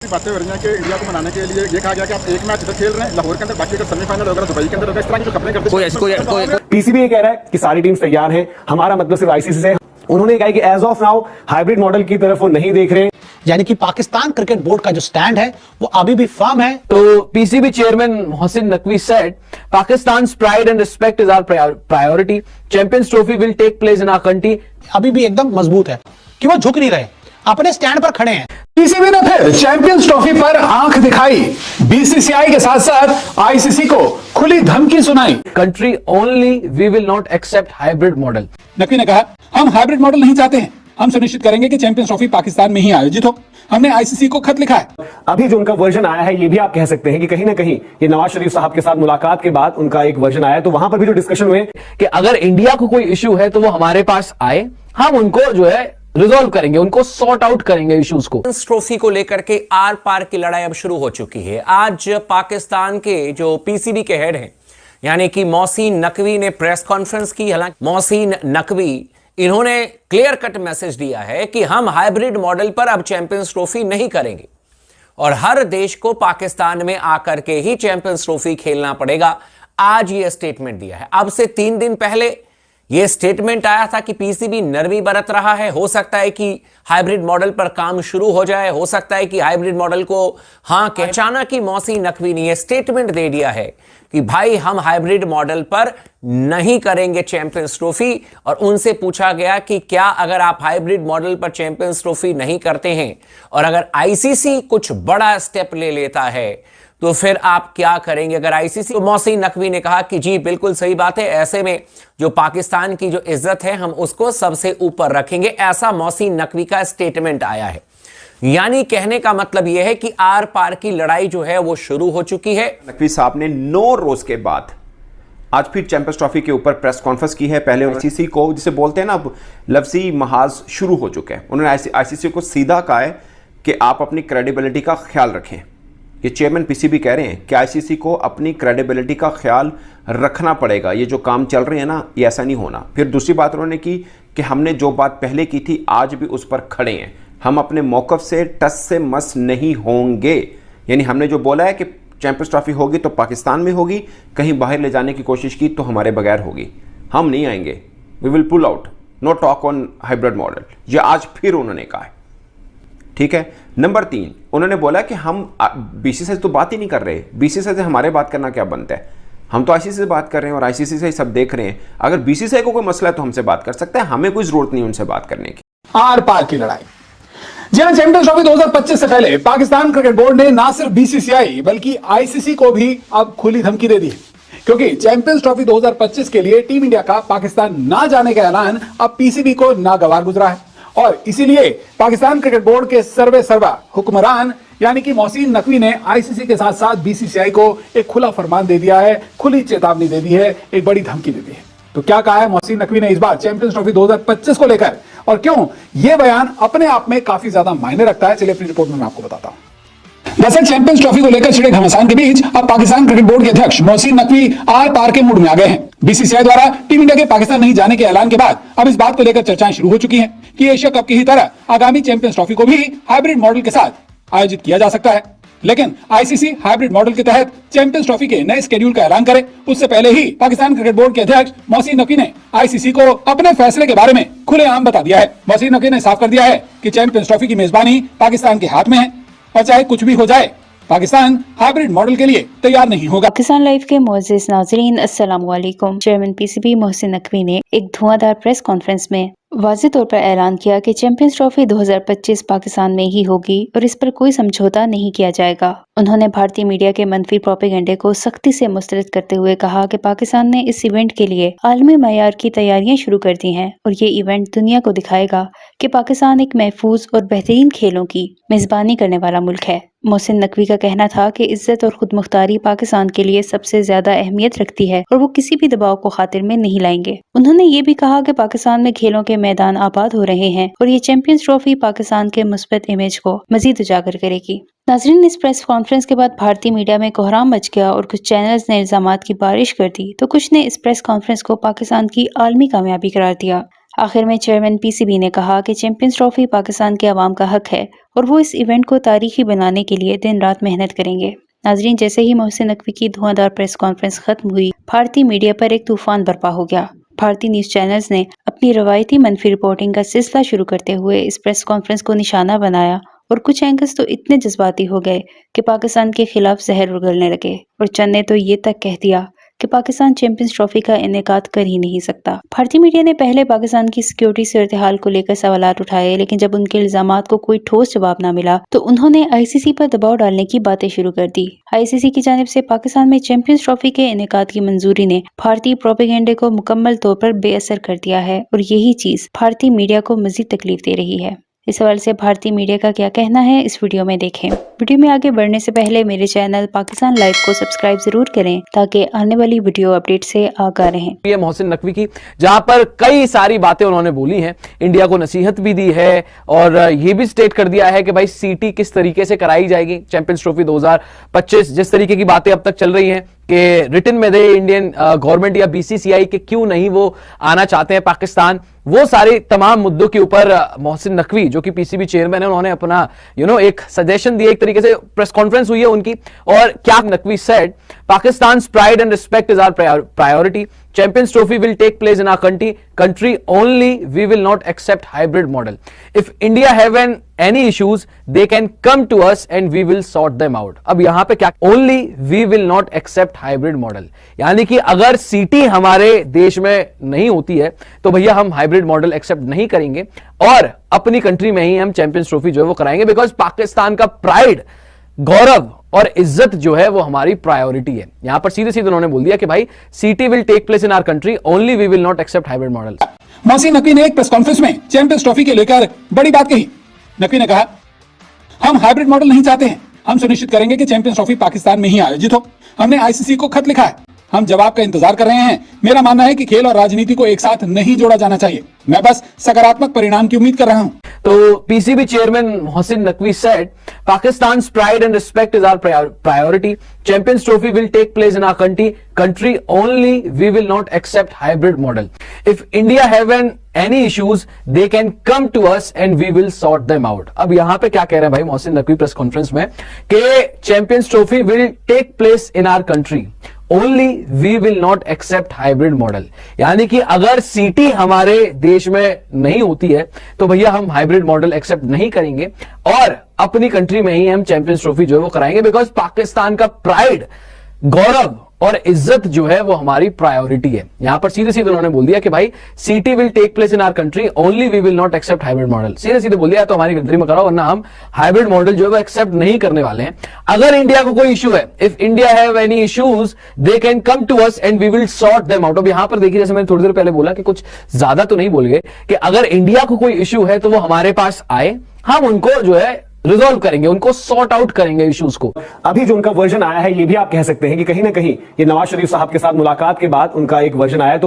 बातें हो रही हैं कि इंडिया को मनाने के लिए ये कहा गया कि आप एक मैच इधर खेल रहे हैं लाहौर के अंदर, बाकी अगर सेमीफाइनल होगा दुबई के अंदर होगा, इस तरह की जो खबरें करते हैं। पीसीबी ये कह रहा है कि सारी टीम्स तैयार हैं, हमारा मतलब सिर्फ आईसीसी से। उन्होंने कहा कि as of now hybrid model की तरफ वो नहीं देख रहे, यानी कि पाकिस्तान क्रिकेट बोर्ड का जो स्टैंड है वो अभी भी फर्म है। तो PCB chairman Mohsin Naqvi said Pakistan's pride and respect is our priority. Champions Trophy will take place in our country. अभी भी एकदम मजबूत है कि वो झुक नहीं रहे, अपने स्टैंड पर खड़े हैं। पीसीबी ने फिर चैंपियंस ट्रॉफी पर आंख दिखाई, बीसीसीआई के साथ साथ आईसीसी को खुली धमकी सुनाई। Country only we will not accept hybrid model. Naqvi ने कहा, हम हाइब्रिड मॉडल नहीं चाहते हैं, हम सुनिश्चित करेंगे कि चैंपियंस ट्रॉफी पाकिस्तान में ही आयोजित हो। हमने आईसीसी को खत लिखा है। अभी जो उनका वर्जन आया है, ये भी आप कह सकते हैं कि कहीं ना कहीं ये नवाज शरीफ साहब के साथ मुलाकात के बाद उनका एक वर्जन आया, तो वहां पर भी जो डिस्कशन हुए कि अगर इंडिया को कोई इश्यू है तो वो हमारे पास आए, हम उनको जो है रिजॉल्व करेंगे, उनको सॉर्ट आउट करेंगे इश्यूज को। ट्रॉफी को लेकर के आर पार की लड़ाई अब शुरू हो चुकी है। आज पाकिस्तान के जो पीसीबी के हेड हैं यानी कि मोहसिन नकवी ने प्रेस कॉन्फ्रेंस की। हालांकि मोहसिन नकवी इन्होंने क्लियर कट मैसेज दिया है कि हम हाइब्रिड मॉडल पर अब चैंपियंस ट्रॉफी नहीं करेंगे और हर देश को पाकिस्तान में आकर के ही चैंपियंस ट्रॉफी खेलना पड़ेगा। आज ये स्टेटमेंट दिया है। अब से 3 दिन पहले यह स्टेटमेंट आया था कि पीसीबी नरमी बरत रहा है, हो सकता है कि हाइब्रिड मॉडल पर काम शुरू हो जाए, हो सकता है कि हाइब्रिड मॉडल को अचानक ही मोहसिन नकवी ने यह स्टेटमेंट दे दिया है कि भाई हम हाइब्रिड मॉडल पर नहीं करेंगे चैंपियंस ट्रॉफी। और उनसे पूछा गया कि क्या अगर आप हाइब्रिड मॉडल पर चैंपियंस ट्रॉफी नहीं करते हैं और अगर आईसीसी कुछ बड़ा स्टेप ले लेता है तो फिर आप क्या करेंगे अगर आईसीसी। तो मोहसिन नकवी ने कहा कि जी बिल्कुल सही बात है, ऐसे में जो पाकिस्तान की जो इज्जत है हम उसको सबसे ऊपर रखेंगे। ऐसा मोहसिन नकवी का स्टेटमेंट आया है। यानी कहने का मतलब यह है कि आर पार की लड़ाई जो है वो शुरू हो चुकी है। नकवी साहब ने 9 रोज के बाद आज फिर चैंपियंस ट्रॉफी के ऊपर प्रेस कॉन्फ्रेंस की है। पहले आईसीसी को, जिसे बोलते हैं ना, अब लफ्जी महाज शुरू हो चुके हैं। उन्होंने आईसीसी को सीधा कहा है कि आप अपनी क्रेडिबिलिटी का ख्याल रखें। ये चेयरमैन पीसीबी कह रहे हैं कि आईसीसी को अपनी क्रेडिबिलिटी का ख्याल रखना पड़ेगा। ये जो काम चल रहे हैं ना, ये ऐसा नहीं होना। फिर दूसरी बात उन्होंने की कि हमने जो बात पहले की थी आज भी उस पर खड़े हैं, हम अपने मौकफ से टस से मस नहीं होंगे। यानी हमने जो बोला है कि चैंपियंस ट्रॉफी होगी तो पाकिस्तान में होगी, कहीं बाहर ले जाने की कोशिश की तो हमारे बगैर होगी, हम नहीं आएंगे, we will pull out, no talk on hybrid model. ये आज फिर उन्होंने कहा है, ठीक है। नंबर 3 उन्होंने बोला कि हम बीसीसीआई से तो बात ही नहीं कर रहे, बीसीसीआई से हमारे बात करना क्या बनता है, हम तो आईसीसी से बात कर रहे हैं और आईसीसी से ही सब देख रहे हैं। अगर बीसीसीआई को कोई मसला है तो हमसे बात कर सकता है, हमें कोई जरूरत नहीं उनसे बात करने की। आर पार की लड़ाई। जी हां, चैंपियंस ट्रॉफी 2025 से पहले पाकिस्तान क्रिकेट बोर्ड ने ना सिर्फ बीसीसीआई बल्कि आईसीसी को भी अब खुली धमकी दे दी है, क्योंकि चैंपियंस ट्रॉफी 2025 के लिए टीम इंडिया का पाकिस्तान ना जाने का ऐलान अब पीसीबी को नागवार गुजरा है। और इसीलिए पाकिस्तान क्रिकेट बोर्ड के सर्वा हुक्मरान यानी कि मोहसिन नकवी ने आईसीसी के साथ साथ बीसीसीआई को एक खुला फरमान दे दिया है, खुली चेतावनी दे दी है, एक बड़ी धमकी दे दी है। तो क्या कहा है मोहसिन नकवी ने इस बार चैंपियंस ट्रॉफी 2025 को लेकर, और क्यों यह बयान अपने आप में काफी ज्यादा मायने रखता है, चलिए अपनी रिपोर्ट में मैं आपको बताता हूं। दरअसल चैंपियंस ट्रॉफी को लेकर छिड़े घमासान के बीच अब पाकिस्तान क्रिकेट बोर्ड के अध्यक्ष मोहसिन नकवी आर पार के मूड में आ गए हैं। बीसीसीआई द्वारा टीम इंडिया के पाकिस्तान नहीं जाने के ऐलान के बाद अब इस बात को लेकर चर्चाएं शुरू हो चुकी हैं कि एशिया कप की ही तरह आगामी चैंपियंस ट्रॉफी को भी हाइब्रिड मॉडल के साथ आयोजित किया जा सकता है। लेकिन आईसीसी हाइब्रिड मॉडल के तहत चैंपियंस ट्रॉफी के नए शेड्यूल का ऐलान करे उससे पहले ही पाकिस्तान क्रिकेट बोर्ड के अध्यक्ष मोहसिन नकवी ने आईसीसी को अपने फैसले के बारे में खुलेआम बता दिया है। मोहसिन नकवी ने साफ कर दिया है कि चैंपियंस ट्रॉफी की मेजबानी पाकिस्तान के हाथ में है और चाहे कुछ भी हो जाए पाकिस्तान हाइब्रिड मॉडल के लिए तैयार नहीं होगा। पाकिस्तान लाइव के मोअज़्ज़िज़ नाज़रीन, अस्सलाम वालेकुम। चेयरमैन पीसीबी मोहसिन नकवी ने एक धुआंधार प्रेस कॉन्फ्रेंस में वाज़ेह तौर पर ऐलान किया कि चैंपियंस ट्रॉफी 2025 पाकिस्तान में ही होगी और इस पर कोई समझौता नहीं किया जाएगा। उन्होंने भारतीय मीडिया के मनफी प्रोपेगेंडे को सख्ती से मुस्तरद करते हुए कहा कि पाकिस्तान ने इस इवेंट के लिए आलमी मयार की तैयारियां शुरू कर दी हैं और ये इवेंट दुनिया को दिखाएगा कि पाकिस्तान एक महफूज और बेहतरीन खेलों की मेजबानी करने वाला मुल्क है। मोहसिन नकवी का कहना था कि इज्जत और खुद मुख्तारी पाकिस्तान के लिए सबसे ज्यादा अहमियत रखती है और वो किसी भी दबाव को खातिर में नहीं लाएंगे। उन्होंने ये भी कहा कि पाकिस्तान में खेलों के मैदान आबाद हो रहे हैं और ये चैंपियंस ट्रॉफी पाकिस्तान के मुस्बत इमेज को मजीद उजागर करेगी। नाज़रीन, इस प्रेस कॉन्फ्रेंस के बाद भारतीय मीडिया में कोहराम मच गया और कुछ चैनल्स ने इल्जामात की बारिश कर दी तो कुछ ने इस प्रेस कॉन्फ्रेंस को पाकिस्तान की आलमी कामयाबी करार दिया। आखिर में चेयरमैन पीसीबी ने कहा कि चैंपियंस ट्रॉफी पाकिस्तान के अवाम का हक है और वो इस इवेंट को तारीखी बनाने के लिए दिन रात मेहनत करेंगे। नाजरीन, जैसे ही मोहसिन नकवी की धुआंधार प्रेस कॉन्फ्रेंस खत्म हुई, भारतीय मीडिया पर एक तूफान बर्पा हो गया। भारतीय न्यूज चैनल्स ने अपनी रवायती मनफी रिपोर्टिंग का सिलसिला शुरू करते हुए इस प्रेस कॉन्फ्रेंस को निशाना बनाया और कुछ एंकर्स तो इतने जज्बाती हो गए कि पाकिस्तान के खिलाफ जहर उगलने लगे और चंद ने तो ये तक कह दिया कि पाकिस्तान चैंपियंस ट्रॉफी का इनेकाद कर ही नहीं सकता। भारतीय मीडिया ने पहले पाकिस्तान की सिक्योरिटी सूरत हाल को लेकर सवालात उठाए, लेकिन जब उनके इल्जामात को कोई ठोस जवाब न मिला तो उन्होंने आईसीसी पर दबाव डालने की बातें शुरू कर दी। आईसीसी की जानिब से पाकिस्तान में चैंपियंस ट्रॉफी के इनेकाद की मंजूरी ने भारतीय प्रोपेगेंडे को मुकम्मल तौर पर बेअसर कर दिया है और यही चीज भारतीय मीडिया को मजीद तकलीफ दे रही है। इस हवाले से भारतीय मीडिया का क्या कहना है, इस वीडियो में देखें। वीडियो में आगे बढ़ने से पहले मेरे चैनल पाकिस्तान लाइव को सब्सक्राइब जरूर करें ताकि आने वाली वीडियो अपडेट से आगाह रहें। ये मोहसिन नकवी की, जहां पर कई सारी बातें उन्होंने बोली हैं, इंडिया को नसीहत भी दी है और ये भी स्टेट कर दिया है कि भाई सीटी किस तरीके से कराई जाएगी चैंपियंस ट्रॉफी 2025। जिस तरीके की बातें अब तक चल रही हैं कि रिटन में दे इंडियन गवर्नमेंट या बीसीसीआई के क्यों नहीं वो आना चाहते हैं पाकिस्तान, वो सारे तमाम मुद्दों के ऊपर मोहसिन नकवी जो कि पीसीबी चेयरमैन है, उन्होंने अपना एक सजेशन दिया। एक तरीके से प्रेस कॉन्फ्रेंस हुई है उनकी, और क्या Naqvi said, Pakistan pride and respect is our priority, Champions Trophy will take place in our country only. We will not accept hybrid model. If India have any issues, they can come to us and we will sort them out. अब यहां पे क्या, only we will not accept hybrid model, यानी कि अगर सीटी हमारे देश में नहीं होती है तो भैया हम हाइब्रिड मॉडल एक्सेप्ट नहीं करेंगे और अपनी कंट्री में ही हम चैंपियंस ट्रॉफी जो है वो कराएंगे, बिकॉज पाकिस्तान का प्राइड, गौरव और इज्जत जो है वो हमारी प्रायोरिटी है। यहां पर सीधे सीधे उन्होंने बोल दिया कि भाई CT will take place in our country only, we will not accept hybrid model. Mohsin Naqvi ने एक प्रेस कॉन्फ्रेंस में चैंपियंस ट्रॉफी के लेकर बड़ी बात कही। नकवी ने कहा, हम हाइब्रिड मॉडल नहीं चाहते हैं, हम सुनिश्चित करेंगे कि चैंपियंस ट्रॉफी पाकिस्तान में ही आयोजित हो। हमने आईसीसी को खत लिखा है, हम जवाब का इंतजार कर रहे हैं। मेरा मानना है कि खेल और राजनीति को एक साथ नहीं जोड़ा जाना चाहिए। मैं बस सकारात्मक परिणाम की उम्मीद कर रहा हूं। तो PCB chairman Mohsin Naqvi said, Pakistan pride and respect is our priority, Champions Trophy will take place in our country only, we will not accept hybrid model. If India have any issues, they can come to us and we will sort them out. अब यहां पे क्या कह रहे हैं भाई Mohsin Naqvi press conference में कि Champions Trophy will take place in our country only, we will not accept hybrid model, यानी कि अगर सीटी हमारे देश में नहीं होती है तो भैया हम हाइब्रिड मॉडल एक्सेप्ट नहीं करेंगे और अपनी कंट्री में ही हम चैंपियंस ट्रॉफी जो है वो कराएंगे, बिकॉज पाकिस्तान का प्राइड, गौरव और इज्जत जो है वो हमारी प्रायोरिटी है। यहां पर सीधे सीधे उन्होंने बोल दिया कि भाई CT will take place in our country only, we will not accept hybrid model. सीधे सीधे बोल दिया तो हमारी कंट्री में कराओ, वरना हम हाइब्रिड मॉडल जो है वो एक्सेप्ट नहीं करने वाले हैं। अगर इंडिया को कोई इशू है, if India have any issues, they can come to us and we will sort them out. अब यहां पर देखिए, जैसे मैंने थोड़ी देर पहले बोला कि कुछ ज्यादा तो नहीं बोल गए कि अगर इंडिया को कोई इशू है तो वो हमारे पास आए, हम उनको जो है रिजॉल्व करेंगे, उनको सॉर्ट आउट करेंगे इश्यूज को। अभी जो उनका वर्जन आया है, ये भी आप कह सकते हैं कि कहीं ना कहीं ये नवाज शरीफ साहब के साथ मुलाकात के बाद उनका एक वर्जन आया। तो